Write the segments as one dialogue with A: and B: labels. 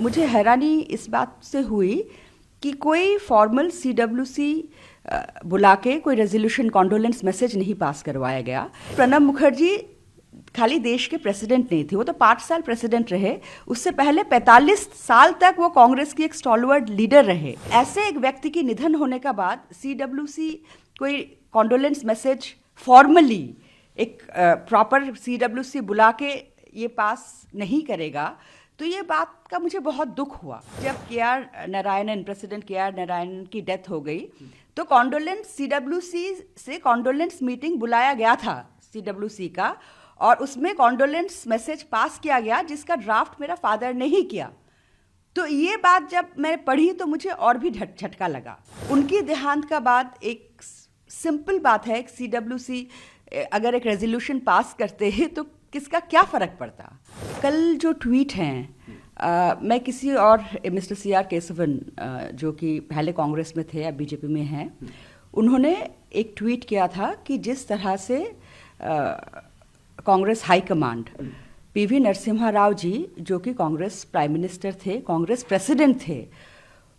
A: मुझे हैरानी इस बात से हुई कि कोई फॉर्मल सीडब्ल्यूसी बुला के कोई रेजोल्यूशन कॉन्डोलेंस मैसेज नहीं पास करवाया गया। प्रणब मुखर्जी खाली देश के प्रेसिडेंट नहीं थे, वो तो 5 साल प्रेसिडेंट रहे। उससे पहले 45 साल तक वो कांग्रेस की एक स्टॉलवर्ड लीडर रहे। ऐसे एक व्यक्ति की निधन होने का बाद सीडब्ल्यूसी कोई कॉन्डोलेंस मैसेज फॉर्मली एक प्रॉपर सीडब्ल्यूसी बुला के ये पास नहीं करेगा, तो ये बात का मुझे बहुत दुख हुआ। जब KR. Narayanan, president KR. Narayanan की डेथ हो गई तो कॉन्डोलेंस सीडब्ल्यूसी से कॉन्डोलेंस मीटिंग बुलाया गया था सीडब्ल्यूसी का, और उसमें कॉन्डोलेंस मैसेज पास किया गया जिसका ड्राफ्ट मेरा फादर ने ही किया। तो ये बात जब मैं पढ़ी तो मुझे और भी झटका लगा। उनकी देहांत का बाद एक सिंपल बात है, सीडब्ल्यूसी अगर एक रेजोल्यूशन पास करते हैं तो किसका क्या फर्क पड़ता। कल जो ट्वीट हैं, मैं किसी और मिस्टर C.R. केशवन जो कि पहले कांग्रेस में थे, अब बीजेपी में हैं, उन्होंने एक ट्वीट किया था कि जिस तरह से कांग्रेस हाई कमांड पीवी नरसिम्हा राव जी, जो कि कांग्रेस प्राइम मिनिस्टर थे, कांग्रेस प्रेसिडेंट थे,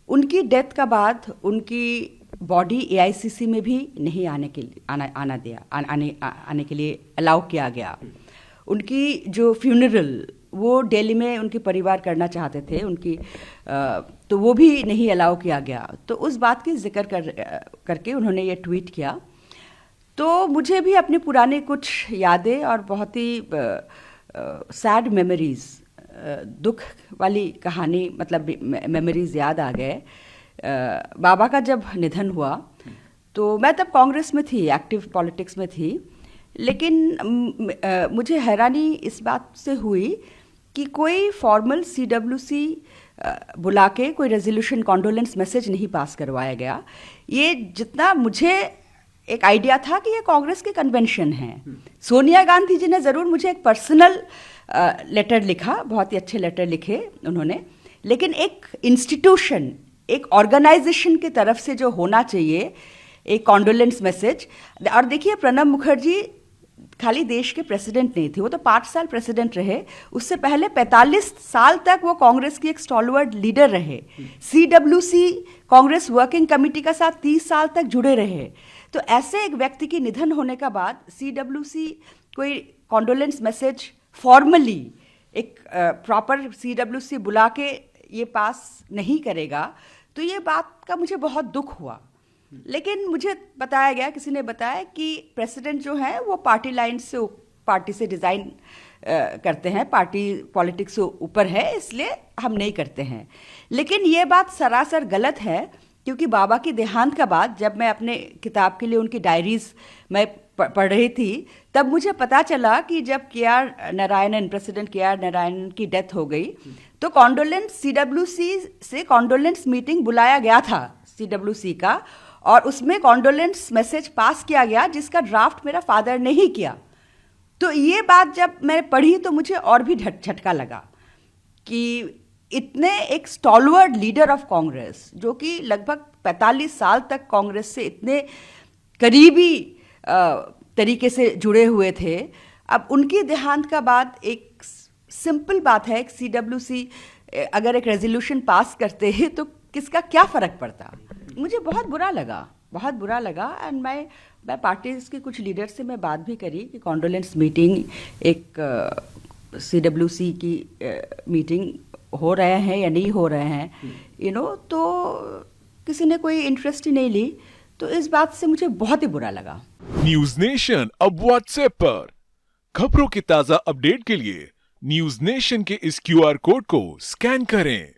A: उनकी डेथ का बाद उनकी बॉडी AICC में भी नहीं आने के लिए अलाउ किया गया। उनकी जो फ्यूनरल वो दिल्ली में उनके परिवार करना चाहते थे, तो वो भी नहीं अलाउ किया गया। तो उस बात की जिक्र करके उन्होंने ये ट्वीट किया। तो मुझे भी अपने पुराने कुछ यादें और बहुत ही सैड मेमोरीज, दुख वाली कहानी, मतलब मेमोरीज याद आ गए। बाबा का जब निधन हुआ तो मैं तब कांग्रेस में थी, एक्टिव पॉलिटिक्स में थी, लेकिन मुझे हैरानी इस बात से हुई कि कोई फॉर्मल सीडब्ल्यूसी बुला के कोई रेजोल्यूशन कॉन्डोलेंस मैसेज नहीं पास करवाया गया। ये जितना मुझे एक आइडिया था कि ये कांग्रेस के कन्वेंशन है। सोनिया गांधी जी ने ज़रूर मुझे एक पर्सनल लेटर लिखा, बहुत ही अच्छे लेटर लिखे उन्होंने, लेकिन एक इंस्टीट्यूशन, एक ऑर्गेनाइजेशन की तरफ से जो होना चाहिए एक कॉन्डोलेंस मैसेज। और देखिए, प्रणब मुखर्जी खाली देश के प्रेसिडेंट नहीं थे, वो तो 5 साल प्रेसिडेंट रहे। उससे पहले 45 साल तक वो कांग्रेस की एक स्टॉलवर्ड लीडर रहे। सीडब्ल्यूसी कांग्रेस वर्किंग कमेटी का साथ 30 साल तक जुड़े रहे। तो ऐसे एक व्यक्ति की निधन होने का बाद सीडब्ल्यूसी कोई कॉन्डोलेंस मैसेज फॉर्मली एक प्रॉपर सीडब्ल्यूसी बुला के ये पास नहीं करेगा, तो ये बात का मुझे बहुत दुख हुआ। लेकिन मुझे बताया गया, किसी ने बताया कि प्रेसिडेंट जो है वो पार्टी लाइन से, पार्टी से डिज़ाइन करते हैं, पार्टी पॉलिटिक्स से ऊपर है, इसलिए हम नहीं करते हैं। लेकिन ये बात सरासर गलत है, क्योंकि बाबा की देहांत का बाद जब मैं अपने किताब के लिए उनकी डायरीज मैं पढ़ रही थी, तब मुझे पता चला कि जब KR. Narayanan, president KR. Narayanan की डेथ हो गई तो कॉन्डोलेंस सीडब्ल्यूसी से कॉन्डोलेंस मीटिंग बुलाया गया था सीडब्ल्यूसी का, और उसमें कॉन्डोलेंस मैसेज पास किया गया जिसका ड्राफ्ट मेरा फादर ने ही किया। तो ये बात जब मैं पढ़ी तो मुझे और भी झटका लगा कि इतने एक स्टॉलवर्ड लीडर ऑफ कांग्रेस, जो कि लगभग 45 साल तक कांग्रेस से इतने करीबी तरीके से जुड़े हुए थे, अब उनकी देहांत का बाद एक सिंपल बात है, सीडब्ल्यूसी अगर एक रेजोल्यूशन पास करते हैं तो किसका क्या फर्क पड़ता। मुझे बहुत बुरा लगा। एंड मैं पार्टीज के कुछ लीडर से मैं बात भी करी कि कॉन्डोलेंस मीटिंग, एक सीडब्ल्यूसी की मीटिंग हो रहे हैं या नहीं हो रहे हैं, तो किसी ने कोई इंटरेस्ट ही नहीं ली। तो इस बात से मुझे बहुत ही बुरा लगा।
B: न्यूज नेशन अब व्हाट्सएप पर खबरों की ताजा अपडेट के लिए न्यूज नेशन के इस QR कोड को स्कैन करें।